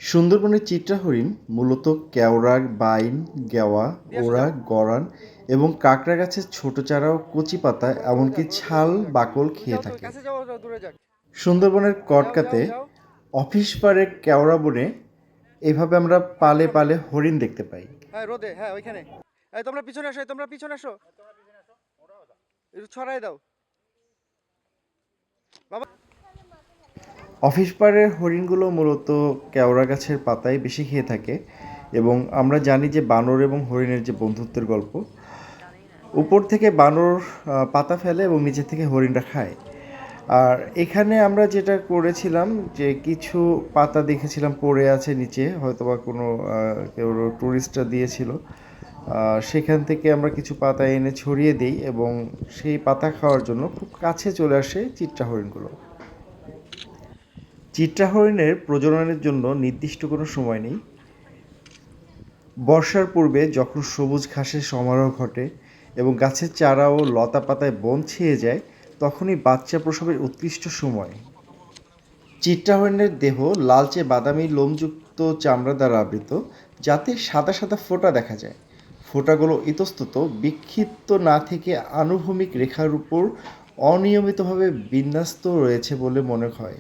সুন্দরবনের চিত্রা হরিণ মূলত কেওড়া, বাইন, গেওয়া, ওড়া, গরান এবং কাঁকড়া গাছের ছোট চারা ও কচি পাতা এমনকি ছাল বাকল খেয়ে থাকে। সুন্দরবনের কটকাতে অফিস পাড়ের কেওড়া বনে এভাবে আমরা পালে পালে হরিণ দেখতে পাই। হ্যাঁ রোদে, হ্যাঁ ওইখানে। এই তোমরা পিছনে আসো, তোমরা পিছনে আসো, একটু ছড়াই দাও বাবা। অফিস পাড়ের হরিণগুলো মূলত কেওড়া গাছের পাতাই বেশি খেয়ে থাকে এবং আমরা জানি যে বানর এবং হরিণের যে বন্ধুত্বের গল্প, উপর থেকে বানর পাতা ফেলে এবং নিচে থেকে হরিণরা খায়। আর এখানে আমরা যেটা করেছিলাম যে কিছু পাতা দেখেছিলাম পড়ে আছে নিচে, হয়তোবা কোনো কেউ টুরিস্টরা দিয়েছিল, সেখান থেকে আমরা কিছু পাতা এনে ছড়িয়ে দিই এবং সেই পাতা খাওয়ার জন্য খুব কাছে চলে আসে চিত্রা হরিণগুলো। চিত্রা হরিণের প্রজননের জন্য নির্দিষ্ট কোনো সময় নেই। বর্ষার পূর্বে যখন সবুজ ঘাসের সমারোহ ঘটে এবং গাছের চারা ও লতা পাতায় বন ছেয়ে যায়, তখনই বাচ্চা প্রসবের উৎকৃষ্ট সময়। চিত্রা হরিণের দেহ লালচে বাদামি লোমযুক্ত চামড়া দ্বারা আবৃত, যাতে সাদা সাদা ফোঁটা দেখা যায়। ফোঁটাগুলো ইতস্তত বিক্ষিপ্ত না থেকে আনুভূমিক রেখার উপর অনিয়মিতভাবে বিন্যস্ত রয়েছে বলে মনে হয়।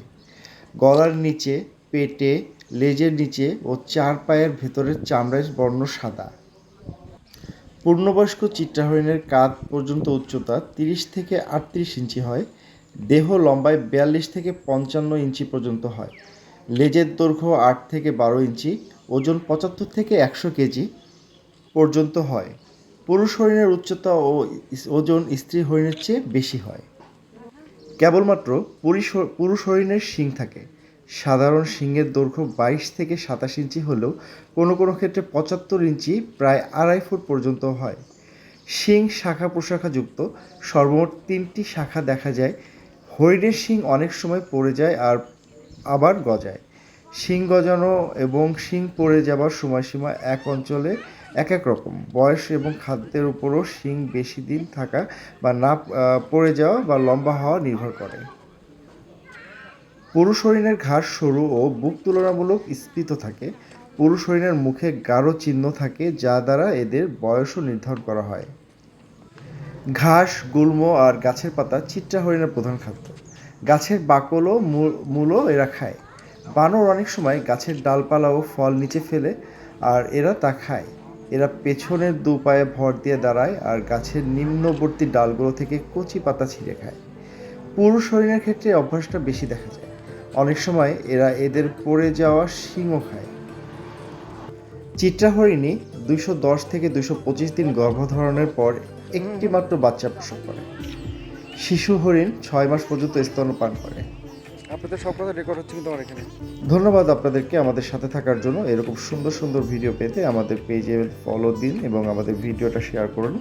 গলার নিচে, পেটে, লেজের নিচে ও চার পায়ের ভেতরের চামড়ার বর্ণ সাদা। পূর্ণবয়স্ক চিত্রা হরিণের কাঁধ পর্যন্ত উচ্চতা 30 থেকে 38 ইঞ্চি হয়। দেহ লম্বায় 42 থেকে 55 ইঞ্চি পর্যন্ত হয়। লেজের দৈর্ঘ্য 8 থেকে 12 ইঞ্চি, ওজন 75 থেকে 100 কেজি পর্যন্ত হয়। পুরুষ হরিণের উচ্চতা ও ওজন স্ত্রী হরিণের চেয়ে বেশি হয়। কেবলমাত্র পুরুষ হরিণের শিং থাকে। সাধারণ শিংয়ের দৈর্ঘ্য 22 থেকে 27 ইঞ্চি হলেও কোনো কোনো ক্ষেত্রে 75 ইঞ্চি, প্রায় 2.5 ফুট পর্যন্ত হয়। শিং শাখা প্রশাখাযুক্ত, সর্বমোট 3টি শাখা দেখা যায়। হরিণের শিং অনেক সময় পড়ে যায় আর আবার গজায়। শিং গজানো এবং শিং পড়ে যাবার সময়সীমা এক অঞ্চলে এক এক রকম। বয়স এবং খাদ্যের উপরও শিং বেশি দিন থাকা বা না পড়ে যাওয়া বা লম্বা হওয়া নির্ভর করে। পুরুষ হরিণের ঘাড় সরু ও বুক তুলনামূলক স্ফীত থাকে। পুরুষ হরিণের মুখে গাঢ় চিহ্ন থাকে যা দ্বারা এদের বয়সও নির্ধারণ করা হয়। ঘাস, গুল্ম আর গাছের পাতা চিত্রা হরিণের প্রধান খাদ্য। গাছের বাকল ও মূলও এরা খায়। বানর অনেক সময় গাছের ডালপালা ও ফল নিচে ফেলে আর এরা তা খায়। এরা পেছনের দু পায়ে ভর দিয়ে দাঁড়ায় আর গাছের নিম্নবর্তী ডালগুলো থেকে কচি পাতা ছিঁড়ে খায়। পুরুষ হরিণের ক্ষেত্রে অভ্যাসটা বেশি দেখা যায়। অনেক সময় এরা এদের পড়ে যাওয়া শিংও খায়। চিত্রা হরিণী 210 থেকে 225 দিন গর্ভধারণের পর একটি মাত্র বাচ্চা প্রসব করে। শিশু হরিণ 6 মাস পর্যন্ত স্তন্যপান করে। আপনাদের সব কথা রেকর্ড হচ্ছে কিন্তু আমার এখানে। ধন্যবাদ আপনাদেরকে আমাদের সাথে থাকার জন্য। এরকম সুন্দর সুন্দর ভিডিও পেতে আমাদের পেজে ফলো দিন এবং আমাদের ভিডিওটা শেয়ার করুন।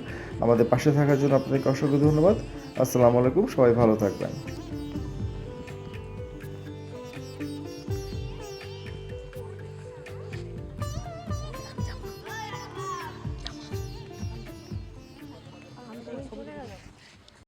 আমাদের পাশে থাকার জন্য আপনাদেরকে অসংখ্য ধন্যবাদ। আসসালামু আলাইকুম, সবাই ভালো থাকবেন।